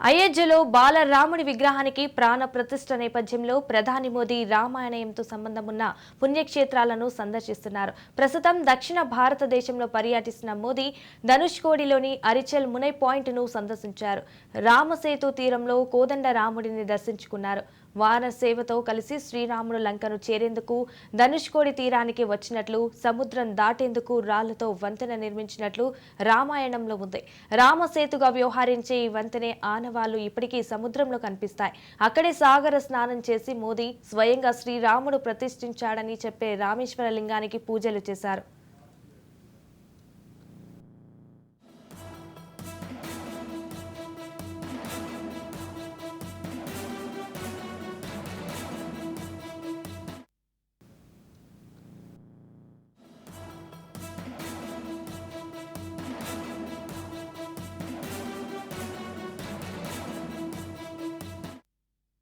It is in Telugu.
అయోధ్యలో బాలరాముడి విగ్రహానికి ప్రాణ ప్రతిష్ఠ నేపథ్యంలో ప్రధాని మోదీ రామాయణంతో సంబంధం ఉన్న పుణ్యక్షేత్రాలను సందర్శిస్తున్నారు. ప్రస్తుతం దక్షిణ భారతదేశంలో పర్యటిస్తున్న మోదీ ధనుష్కోడిలోని అరిచల్ మునై పాయింట్ ను సందర్శించారు. రామసేతు తీరంలో కోదండ రాముడిని దర్శించుకున్నారు. వానసేవతో కలిసి శ్రీరాముడు లంకను చేరేందుకు ధనుష్కోడి తీరానికి వచ్చినట్లు, సముద్రం దాటేందుకు రాళ్లతో వంతెన నిర్మించినట్లు రామాయణంలో ఉంది. రామసేతుగా వ్యవహరించే ఈ వంతెనే ఆనవాళ్లు ఇప్పటికీ సముద్రంలో కనిపిస్తాయి. అక్కడే సాగర స్నానం చేసి మోదీ స్వయంగా శ్రీరాముడు ప్రతిష్ఠించాడని చెప్పే రామేశ్వర లింగానికి పూజలు చేశారు.